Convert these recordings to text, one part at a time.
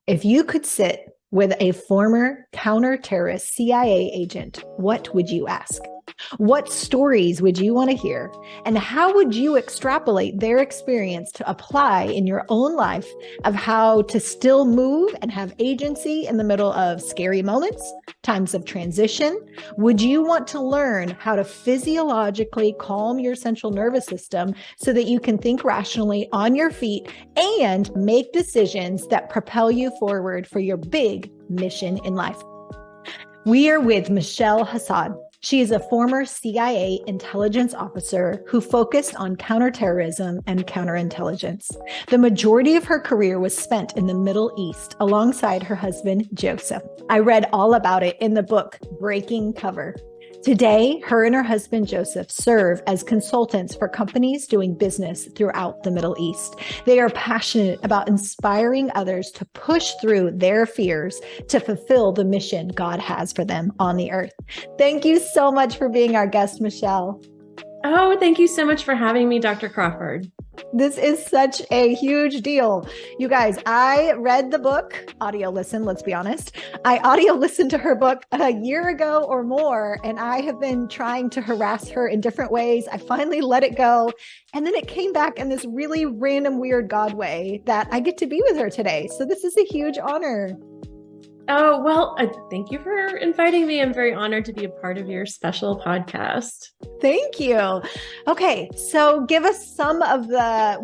If you could sit with a former counter-terrorist CIA agent, what would you ask? What stories would you want to hear? And how would you extrapolate their experience to apply in your own life of how to still move and have agency in the middle of scary moments, times of transition? Would you want to learn how to physiologically calm your central nervous system so that you can think rationally on your feet and make decisions that propel you forward for your big mission in life? We are with Michelle Hassad. She is a former CIA intelligence officer who focused on counterterrorism and counterintelligence. The majority of her career was spent in the Middle East alongside her husband, Joseph. I read all about it in the book, Breaking Cover. Today, her and her husband, Joseph, serve as consultants for companies doing business throughout the Middle East. They are passionate about inspiring others to push through their fears to fulfill the mission God has for them on the earth. Thank you so much for being our guest, Michelle. Oh, thank you so much for having me, Dr. Crawford. This is such a huge deal. You guys, I read the book, audio listen, let's be honest. I audio listened to her book a year ago or more, and I have been trying to harass her in different ways. I finally let it go. And then it came back in this really random, weird God way that I get to be with her today. So this is a huge honor. Oh, well, thank you for inviting me. I'm very honored to be a part of your special podcast. Thank you. Okay, so give us some of the,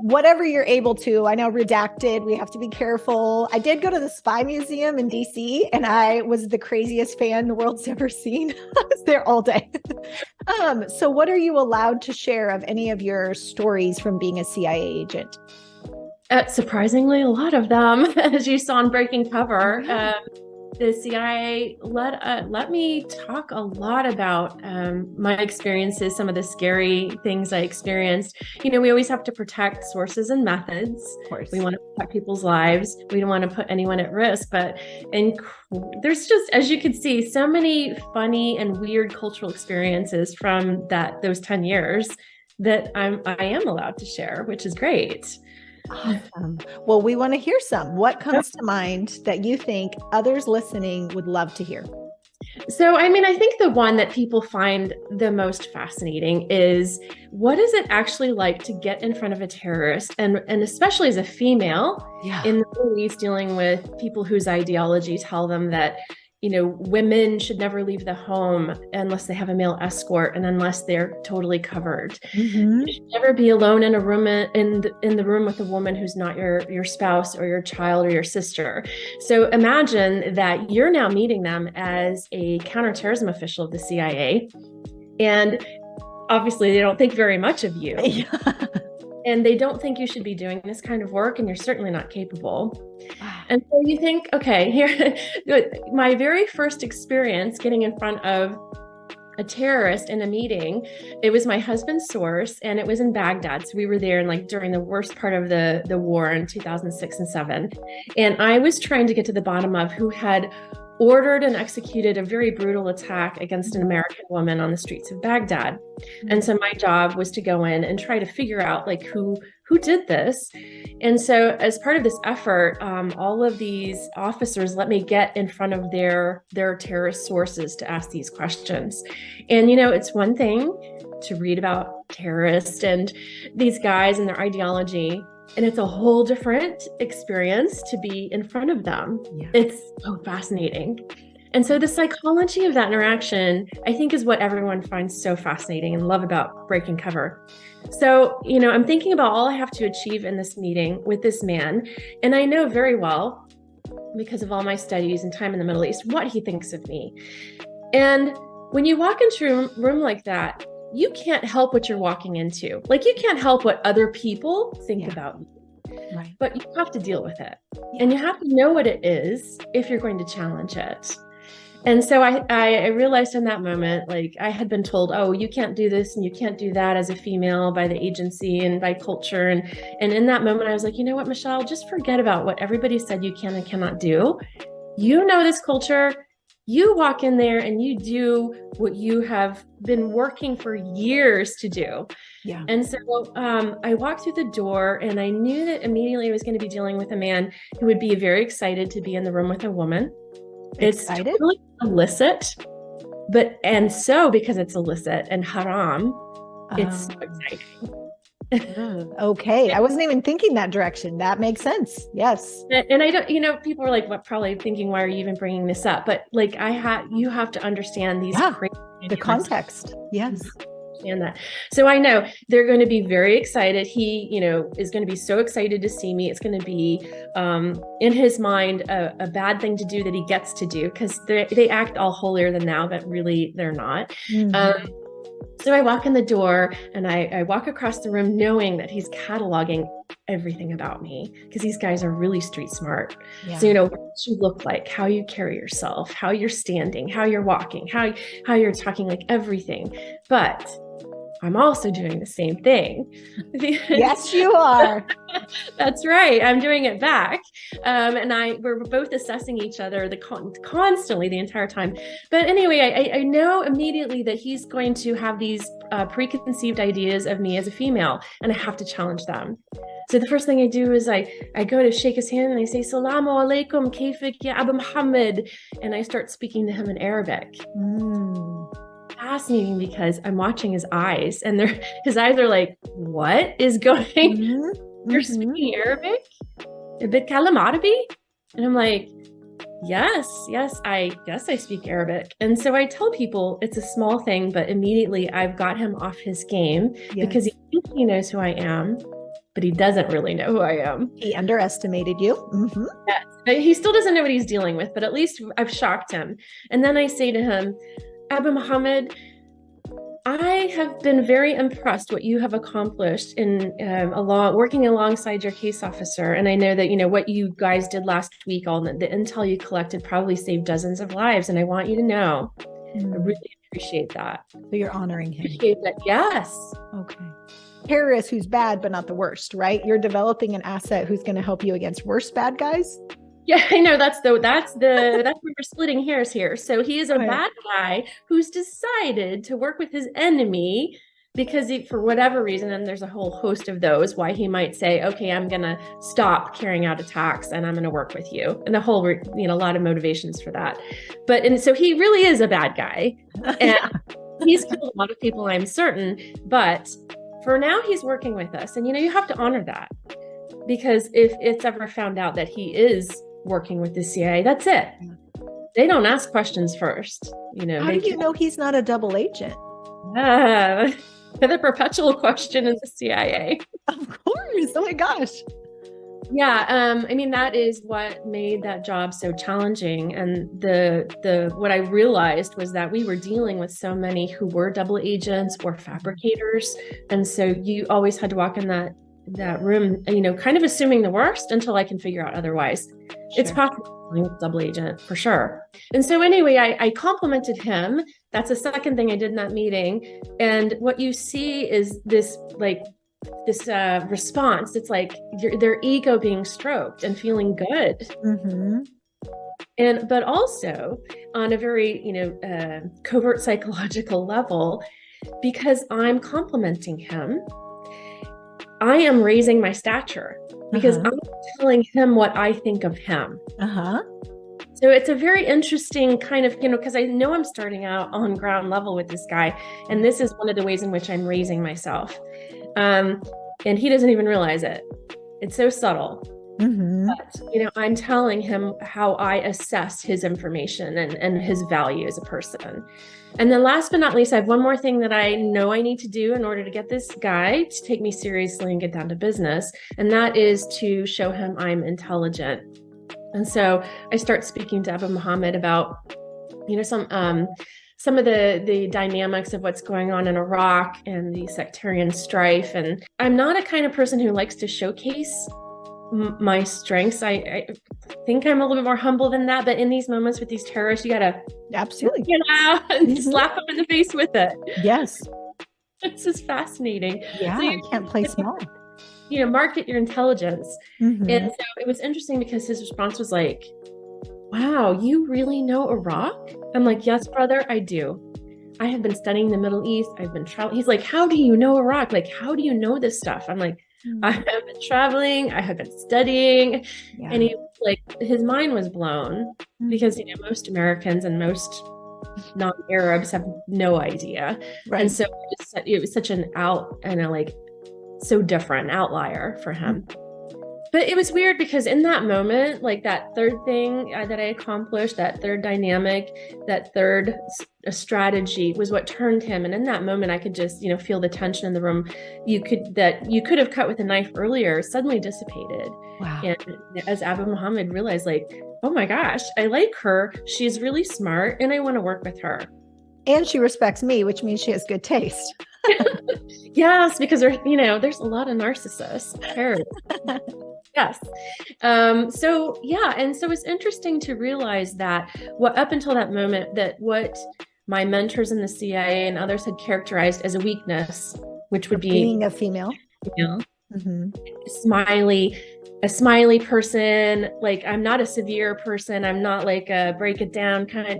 whatever you're able to. I know redacted, we have to be careful. I did go to the Spy Museum in DC, and I was the craziest fan the world's ever seen. I was there all day. So what are you allowed to share of any of your stories from being a CIA agent? Surprisingly, a lot of them, as you saw in Breaking Cover. The CIA let me talk a lot about my experiences, some of the scary things I experienced. You know, we always have to protect sources and methods. Of course. We want to protect people's lives. We don't want to put anyone at risk. But there's just, as you can see, so many funny and weird cultural experiences from those 10 years that I am allowed to share, which is great. Awesome. Well, we want to hear some. What comes to mind that you think others listening would love to hear? So, I mean, I think the one that people find the most fascinating is, what is it actually like to get in front of a terrorist, and especially as a female in the Middle East, dealing with people whose ideology tell them that, you know, women should never leave the home unless they have a male escort and unless they're totally covered. Mm-hmm. You should never be alone in a room in the room with a woman who's not your spouse or your child or your sister. So imagine that you're now meeting them as a counterterrorism official of the CIA, and obviously they don't think very much of you. And they don't think you should be doing this kind of work, and you're certainly not capable. And so you think, okay, here, my very first experience getting in front of a terrorist in a meeting, it was my husband's source, and it was in Baghdad. So we were there during the worst part of the war in 2006 and 2007. And I was trying to get to the bottom of who had ordered and executed a very brutal attack against an American woman on the streets of Baghdad. And so my job was to go in and try to figure out who did this. And so as part of this effort, all of these officers let me get in front of their terrorist sources to ask these questions. And, you know, it's one thing to read about terrorists and these guys and their ideology, and it's a whole different experience to be in front of them. Yeah. It's so fascinating. And so the psychology of that interaction, I think, is what everyone finds so fascinating and love about Breaking Cover. So, you know, I'm thinking about all I have to achieve in this meeting with this man. And I know very well, because of all my studies and time in the Middle East, what he thinks of me. And when you walk into a room like that, you can't help what you're walking into. You can't help what other people think about you. Right. But you have to deal with it. Yeah. And you have to know what it is if you're going to challenge it. And so I realized in that moment, I had been told, oh, you can't do this and you can't do that as a female by the agency and by culture. And in that moment, I was like, you know what, Michelle, just forget about what everybody said you can and cannot do. You know this culture. You walk in there and you do what you have been working for years to do. Yeah. And so I walked through the door and I knew that immediately I was going to be dealing with a man who would be very excited to be in the room with a woman. Excited? It's totally illicit, and so because it's illicit and haram, it's so exciting. Okay. I wasn't even thinking that direction. That makes sense. Yes. And I don't, people are like, what, probably thinking, why are you even bringing this up? But like, you have to understand these crazy the context. Yes. Understand that. So I know they're going to be very excited. He, is going to be so excited to see me. It's going to be, in his mind, a bad thing to do that he gets to do, because they act all holier than thou, but really they're not. Mm-hmm. So I walk in the door and I walk across the room knowing that he's cataloging everything about me, because these guys are really street smart. Yeah. So, what you look like, how you carry yourself, how you're standing, how you're walking, how you're talking, like everything. But I'm also doing the same thing. Yes, you are. That's right. I'm doing it back. And we're both assessing each other constantly the entire time. But anyway, I know immediately that he's going to have these preconceived ideas of me as a female, and I have to challenge them. So the first thing I do is I go to shake his hand and I say, Salamu alaikum, kaifik ya Abu Muhammad. And I start speaking to him in Arabic. Fascinating, because I'm watching his eyes, and his eyes are like, what is going You're speaking Arabic? A bit kalam Arabi? And I'm like, yes, I speak Arabic. And so I tell people it's a small thing, but immediately I've got him off his game, because he thinks he knows who I am, but he doesn't really know who I am. He underestimated you. Mm-hmm. Yes. He still doesn't know what he's dealing with, but at least I've shocked him. And then I say to him, Abu Muhammad, I have been very impressed what you have accomplished in working alongside your case officer. And I know that, what you guys did last week, all the intel you collected probably saved dozens of lives. And I want you to know, I really appreciate that. So you're honoring him. Appreciate that. Yes. Okay. Terrorist who's bad, but not the worst, right? You're developing an asset who's going to help you against worse bad guys. Yeah, I know that's where we're splitting hairs here. So he is a bad guy who's decided to work with his enemy because for whatever reason, and there's a whole host of those, why he might say, okay, I'm going to stop carrying out attacks and I'm going to work with you. And a whole, a lot of motivations for that. And so he really is a bad guy. And he's killed a lot of people, I'm certain. But for now, he's working with us. And, you have to honor that, because if it's ever found out that he is working with the CIA, that's it. They don't ask questions first. How do you know he's not a double agent? The perpetual question in the CIA. Of course. Oh my gosh. Yeah. That is what made that job so challenging. And what I realized was that we were dealing with so many who were double agents or fabricators. And so you always had to walk in that room, kind of assuming the worst until I can figure out otherwise. Sure. It's possible with double agent for sure. And so anyway, I complimented him. That's the second thing I did in that meeting. And what you see is this response. It's like their ego being stroked and feeling good. Mm-hmm. But also on a very, covert psychological level, because I'm complimenting him, I am raising my stature, because I'm telling him what I think of him. So it's a very interesting kind of, because I know I'm starting out on ground level with this guy. And this is one of the ways in which I'm raising myself. And he doesn't even realize it. It's so subtle. Mm-hmm. But, I'm telling him how I assess his information and his value as a person. And then last but not least, I have one more thing that I know I need to do in order to get this guy to take me seriously and get down to business. And that is to show him I'm intelligent. And so I start speaking to Abu Muhammad about, some of the dynamics of what's going on in Iraq and the sectarian strife. And I'm not a kind of person who likes to showcase my strengths. I think I'm a little bit more humble than that, but in these moments with these terrorists, you gotta absolutely get out and slap them in the face with it. Yes. This is fascinating. Yeah, so you can't play small. Market your intelligence. Mm-hmm. And so it was interesting because his response was like, wow, you really know Iraq? I'm like, yes, brother, I do. I have been studying the Middle East. I've been traveling. He's like, how do you know Iraq? Like, how do you know this stuff? I'm like, I have been traveling. I have been studying. Yeah. And he, like, his mind was blown because, you know, most Americans and most non-Arabs have no idea. Right. And so it was such an out and a like, so different outlier for him. But it was weird because in that moment, like that third thing that I accomplished, that third dynamic, that third strategy was what turned him. And in that moment, I could just, you know, feel the tension in the room. You could have cut with a knife earlier, suddenly dissipated. Wow. And as Abu Muhammad realized, like, oh my gosh, I like her. She's really smart and I want to work with her. And she respects me, which means she has good taste. Yes, because there's a lot of narcissists. Yes. So yeah. And so it's interesting to realize that up until that moment, that what my mentors in the CIA and others had characterized as a weakness, which would be being a female, a smiley person. Like, I'm not a severe person. I'm not like a break it down kind of,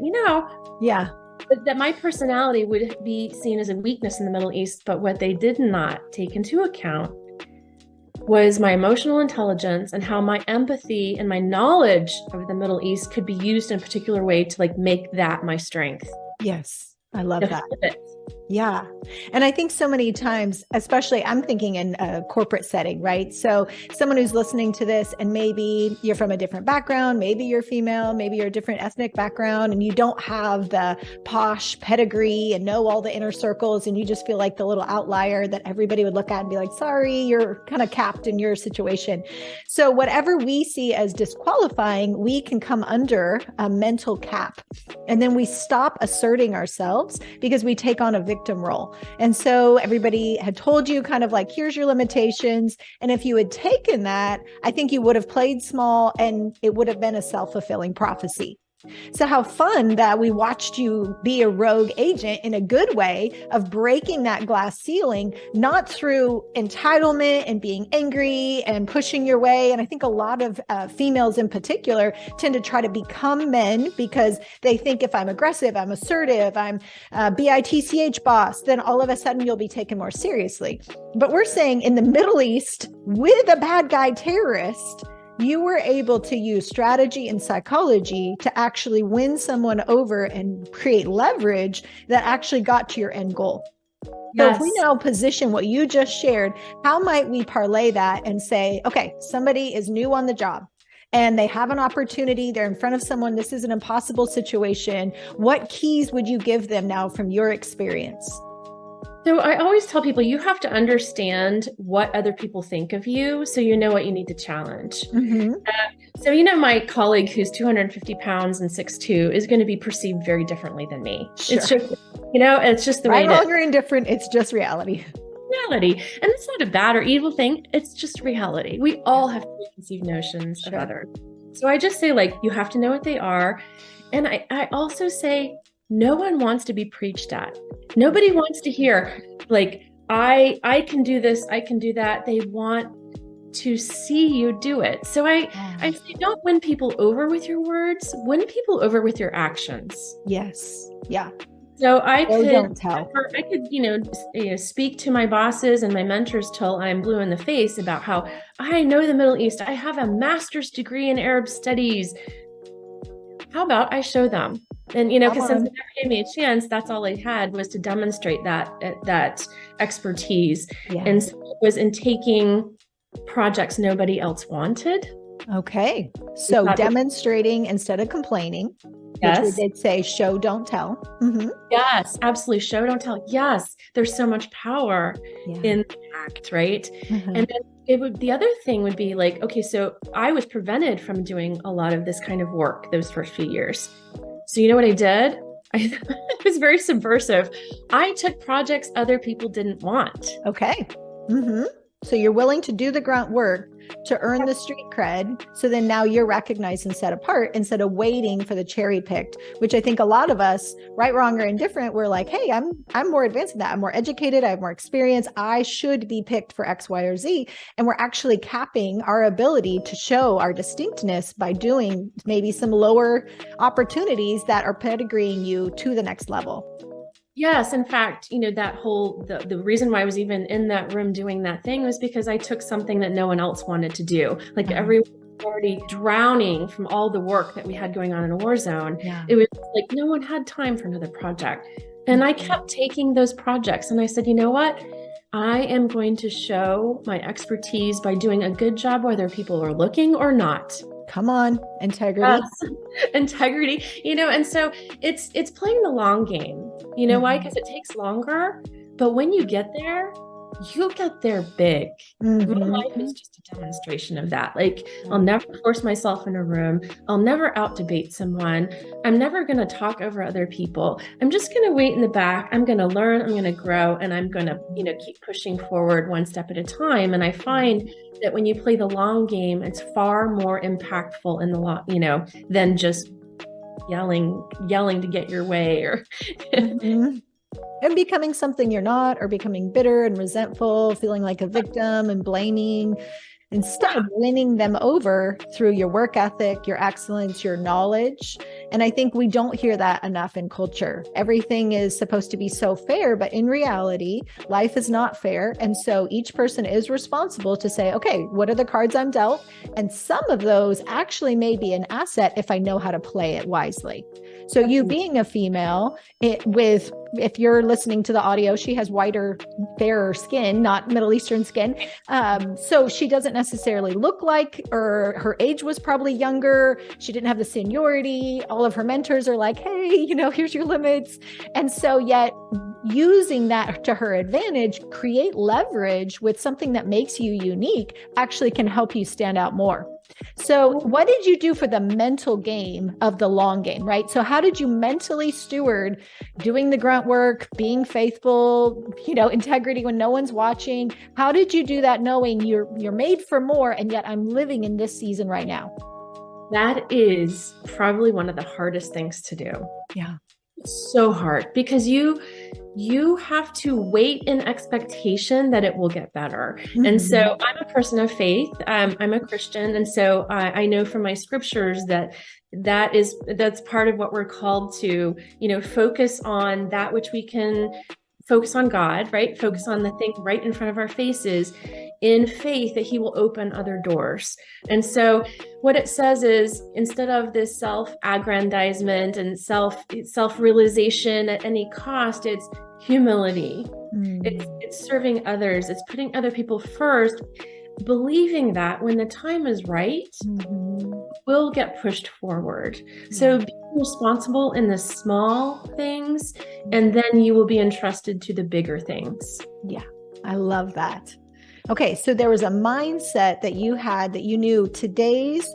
Yeah. That my personality would be seen as a weakness in the Middle East. But what they did not take into account was my emotional intelligence and how my empathy and my knowledge of the Middle East could be used in a particular way to like make that my strength. Yes. I love that. Yeah. And I think so many times, especially I'm thinking in a corporate setting, right? So someone who's listening to this and maybe you're from a different background, maybe you're female, maybe you're a different ethnic background, and you don't have the posh pedigree and know all the inner circles, and you just feel like the little outlier that everybody would look at and be like, sorry, you're kind of capped in your situation. So whatever we see as disqualifying, we can come under a mental cap. And then we stop asserting ourselves because we take on a victim role. And so everybody had told you kind of like, here's your limitations. And if you had taken that, I think you would have played small and it would have been a self-fulfilling prophecy. So how fun that we watched you be a rogue agent in a good way of breaking that glass ceiling, not through entitlement and being angry and pushing your way. And I think a lot of females in particular tend to try to become men because they think if I'm aggressive, I'm assertive, I'm BITCH boss, then all of a sudden you'll be taken more seriously. But we're saying in the Middle East with a bad guy terrorist, you were able to use strategy and psychology to actually win someone over and create leverage that actually got to your end goal. Yes. So if we now position what you just shared, how might we parlay that and say, okay, somebody is new on the job and they have an opportunity, they're in front of someone, this is an impossible situation. What keys would you give them now from your experience? So I always tell people you have to understand what other people think of you so you know what you need to challenge. So my colleague who's 250 pounds and 6'2" is going to be perceived very differently than me. Sure. It's just, it's just the way it is. Wrong or indifferent, it's just reality. And it's not a bad or evil thing. It's just reality. We all have preconceived notions of others. So I just say, like, you have to know what they are. And I also say, no one wants to be preached at. Nobody wants to hear, like, I can do this, I can do that. They want to see you do it. So I say, don't win people over with your words, win people over with your actions. Yes. Yeah. So I could speak to my bosses and my mentors till I'm blue in the face about how I know the Middle East. I have a master's degree in Arab studies. How about I show them? And, because since they never gave me a chance, that's all I had was to demonstrate that expertise. Yeah. And so it was in taking projects nobody else wanted. Okay. So demonstrating instead of complaining. Yes. Which we did say, show, don't tell. Yes, absolutely. Show, don't tell. Yes. There's so much power in the act, right? And then the other thing would be like, okay, so I was prevented from doing a lot of this kind of work those first few years. So you know what I did? I was very subversive. I took projects other people didn't want. Okay. So you're willing to do the grunt work to earn the street cred. So then now you're recognized and set apart instead of waiting for the cherry picked, which I think a lot of us, right, wrong, or indifferent, we're like, hey, I'm more advanced than that. I'm more educated. I have more experience. I should be picked for X, Y, or Z. And we're actually capping our ability to show our distinctness by doing maybe some lower opportunities that are pedigreeing you to the next level. Yes. In fact, the reason why I was even in that room doing that thing was because I took something that no one else wanted to do. Like everyone was already drowning from all the work that we had going on in a war zone. Yeah. It was like no one had time for another project. And I kept taking those projects and I said, you know what? I am going to show my expertise by doing a good job, whether people are looking or not. Come on, integrity. Integrity, and so it's playing the long game. You know why? Because it takes longer, but when you get there, you'll get there big. My life is just a demonstration of that. Like, I'll never force myself in a room. I'll never out debate someone. I'm never going to talk over other people. I'm just going to wait in the back. I'm going to learn, I'm going to grow, and I'm going to, keep pushing forward one step at a time. And I find that when you play the long game, it's far more impactful in the long, than just yelling to get your way or and becoming something you're not, or becoming bitter and resentful, feeling like a victim and blaming, instead of winning them over through your work ethic, your excellence, your knowledge. And I think we don't hear that enough in culture. Everything is supposed to be so fair, but in reality, life is not fair. And so each person is responsible to say, okay, what are the cards I'm dealt? And some of those actually may be an asset if I know how to play it wisely. So you being a female if you're listening to the audio, she has whiter, fairer skin, not Middle Eastern skin. So she doesn't necessarily look like, or her age was probably younger. She didn't have the seniority. All of her mentors are like, hey, here's your limits. And so yet using that to her advantage, create leverage with something that makes you unique actually can help you stand out more. So what did you do for the mental game of the long game, right? So how did you mentally steward doing the grunt work, being faithful, integrity when no one's watching? How did you do that knowing you're made for more, and yet I'm living in this season right now? That is probably one of the hardest things to do. Yeah. It's so hard because you have to wait in expectation that it will get better. And so I'm a person of faith. I'm a Christian. And so I know from my scriptures that's part of what we're called to, focus on that which we can focus on God, right? Focus on the thing right in front of our faces in faith that he will open other doors. And so what it says is, instead of this self-aggrandizement and self-realization at any cost, it's humility. It's serving others. It's putting other people first, believing that when the time is right, we'll get pushed forward. So being responsible in the small things, and then you will be entrusted to the bigger things. Yeah, I love that. Okay, so there was a mindset that you had that you knew today's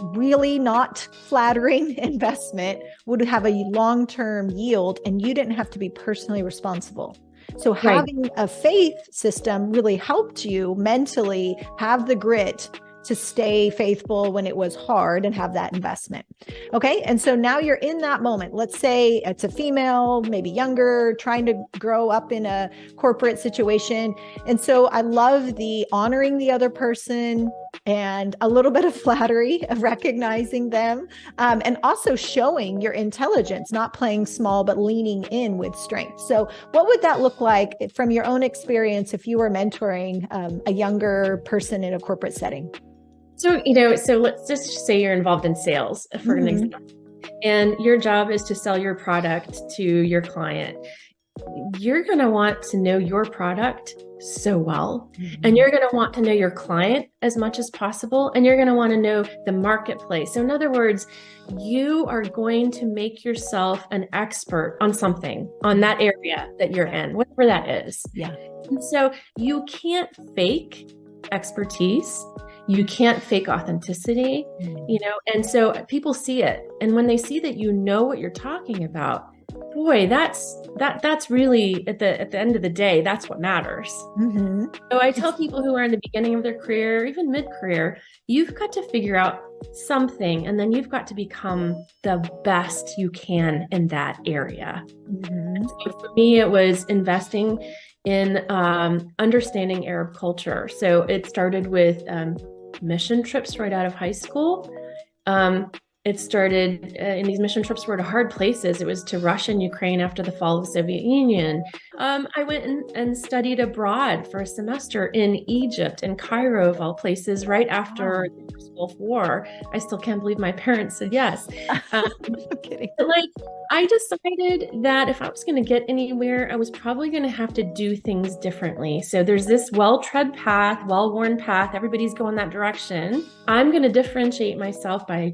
really not flattering investment would have a long-term yield, and you didn't have to be personally responsible. So having a faith system really helped you mentally have the grit to stay faithful when it was hard and have that investment. Okay. And so now you're in that moment. Let's say it's a female, maybe younger, trying to grow up in a corporate situation. And so I love the honoring the other person and a little bit of flattery of recognizing them, and also showing your intelligence, not playing small, but leaning in with strength. So what would that look like from your own experience if you were mentoring a younger person in a corporate setting? So, so let's just say you're involved in sales, for an example, and your job is to sell your product to your client. You're going to want to know your product so well, and you're going to want to know your client as much as possible, and you're going to want to know the marketplace. So in other words, you are going to make yourself an expert on something, on that area that you're in, whatever that is. Yeah. And so you can't fake expertise. You can't fake authenticity, and so people see it. And when they see that you know what you're talking about, boy, that's really at the end of the day, that's what matters. Mm-hmm. So I tell people who are in the beginning of their career, even mid-career, you've got to figure out something, and then you've got to become the best you can in that area. Mm-hmm. So for me, it was investing in understanding Arab culture. So it started with mission trips right out of high school. It started in these mission trips were to hard places. It was to Russia and Ukraine after the fall of the Soviet Union. I went and studied abroad for a semester in Egypt, in Cairo, of all places, right after the First Gulf War. I still can't believe my parents said yes. I'm kidding. But like, I decided that if I was going to get anywhere, I was probably going to have to do things differently. So there's this well-tread path, well-worn path. Everybody's going that direction. I'm going to differentiate myself by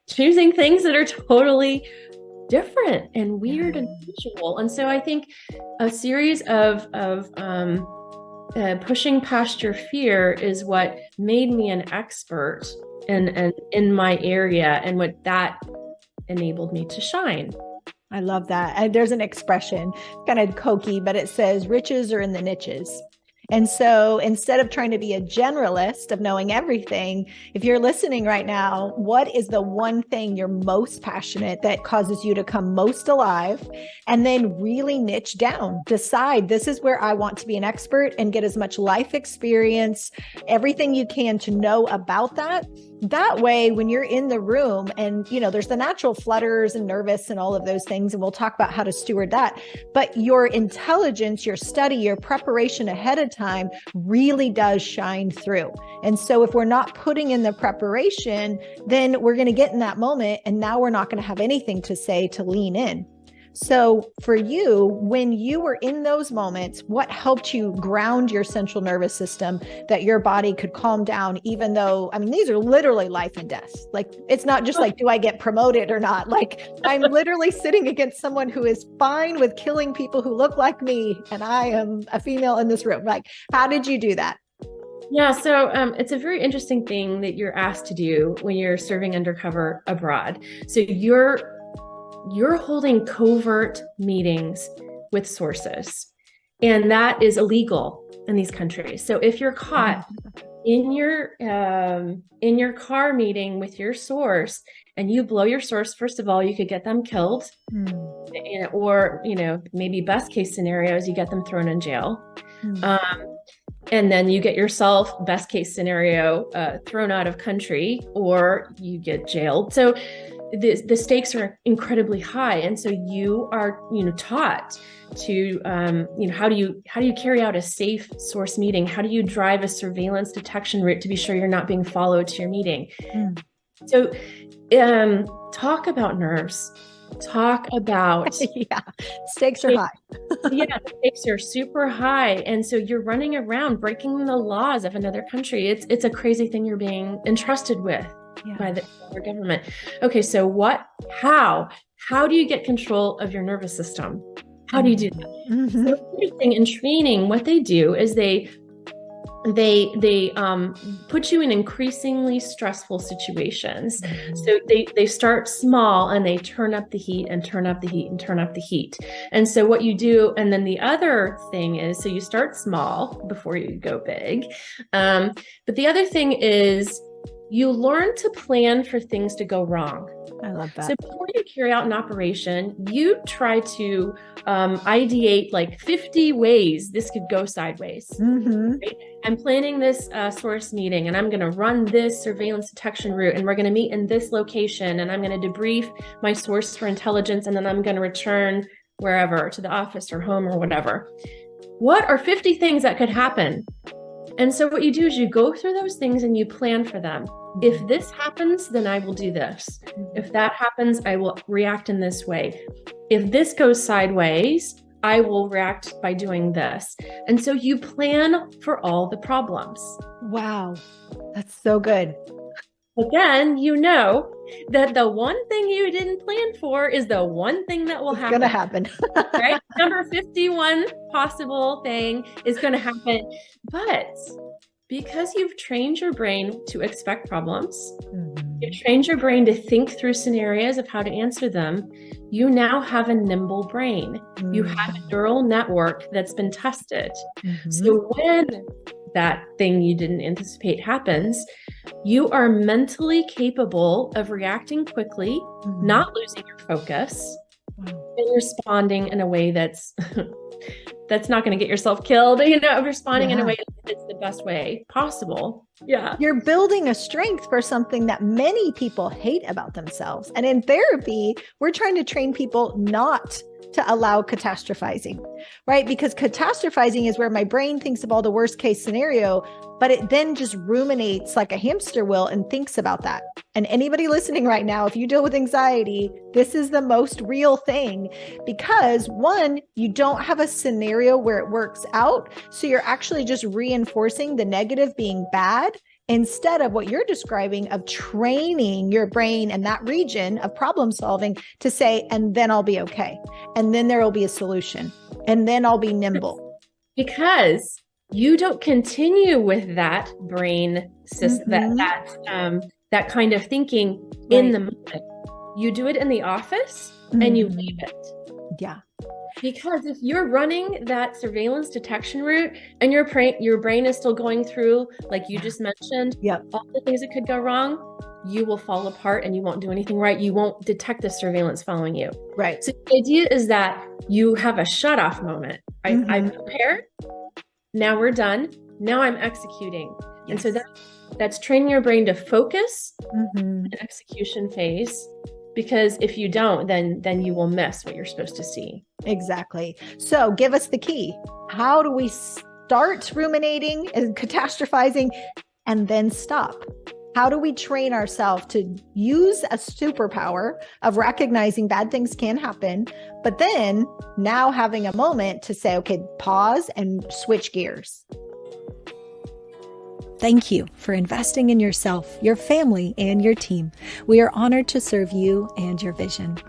choosing things that are totally different and weird and unusual. And so I think a series of pushing past your fear is what made me an expert in my area, and what that enabled me to shine. I love that. There's an expression, kind of cokey, but it says riches are in the niches. And so instead of trying to be a generalist of knowing everything, if you're listening right now, what is the one thing you're most passionate that causes you to come most alive? And then really niche down, decide this is where I want to be an expert and get as much life experience, everything you can to know about that. That way, when you're in the room and, you know, there's the natural flutters and nervous and all of those things, and we'll talk about how to steward that. But your intelligence, your study, your preparation ahead of time really does shine through. And so if we're not putting in the preparation, then we're going to get in that moment, and now we're not going to have anything to say to lean in. So for you, when you were in those moments, what helped you ground your central nervous system that your body could calm down, even though, I mean, these are literally life and death. Like, it's not just like, do I get promoted or not? Like, I'm literally sitting against someone who is fine with killing people who look like me, and I am a female in this room. Like, how did you do that? Yeah, so it's a very interesting thing that you're asked to do when you're serving undercover abroad. So you're holding covert meetings with sources, and that is illegal in these countries. So if you're caught in your car meeting with your source and you blow your source, first of all, you could get them killed, or, you know, maybe best case scenarios, you get them thrown in jail. And then you get yourself, best case scenario, thrown out of country, or you get jailed. So the stakes are incredibly high, and so you are, you know, taught to, you know, how do you carry out a safe source meeting? How do you drive a surveillance detection route to be sure you're not being followed to your meeting? So, talk about nerves. Talk about Stakes are high. The stakes are super high, and so you're running around breaking the laws of another country. It's a crazy thing you're being entrusted with by the government. Okay, so how do you get control of your nervous system? How do you do that? So interesting, in training, what they do is they put you in increasingly stressful situations. So they start small, and they turn up the heat and turn up the heat and turn up the heat. And so what you do, and then the other thing is, so you start small before you go big. But the other thing is, you learn to plan for things to go wrong. I love that. So before you carry out an operation, you try to ideate like 50 ways this could go sideways. Right? I'm planning this source meeting, and I'm going to run this surveillance detection route, and we're going to meet in this location, and I'm going to debrief my source for intelligence, and then I'm going to return wherever, to the office or home or whatever. What are 50 things that could happen? And so what you do is you go through those things and you plan for them. If this happens, then I will do this. If that happens, I will react in this way. If this goes sideways, I will react by doing this. And so you plan for all the problems. Wow. That's so good. But then you know that the one thing you didn't plan for is the one thing that will happen. It's going to happen. Right? Number 51 possible thing is going to happen. But because you've trained your brain to expect problems, You've trained your brain to think through scenarios of how to answer them. You now have a nimble brain. You have a neural network that's been tested. So when that thing you didn't anticipate happens, you are mentally capable of reacting quickly, not losing your focus, and responding in a way that's not going to get yourself killed, responding in a way that's the best way possible. Yeah. You're building a strength for something that many people hate about themselves. And in therapy, we're trying to train people not to allow catastrophizing, right? Because catastrophizing is where my brain thinks of all the worst case scenario, but it then just ruminates like a hamster wheel and thinks about that. And anybody listening right now, if you deal with anxiety, this is the most real thing, because one, you don't have a scenario where it works out. So you're actually just reinforcing the negative being bad, instead of what you're describing of training your brain and that region of problem solving to say, and then I'll be okay. And then there will be a solution. And then I'll be nimble. Because you don't continue with that brain system, that kind of thinking in the moment. You do it in the office and you leave it. Yeah. Because if you're running that surveillance detection route and your brain is still going through, like you just mentioned, all the things that could go wrong, you will fall apart and you won't do anything right. You won't detect the surveillance following you. Right. So the idea is that you have a shut-off moment. I'm prepared. Now we're done. Now I'm executing. And so that's training your brain to focus in the execution phase. Because if you don't, then you will miss what you're supposed to see. Exactly. So give us the key. How do we start ruminating and catastrophizing and then stop? How do we train ourselves to use a superpower of recognizing bad things can happen, but then now having a moment to say, okay, pause and switch gears? Thank you for investing in yourself, your family, and your team. We are honored to serve you and your vision.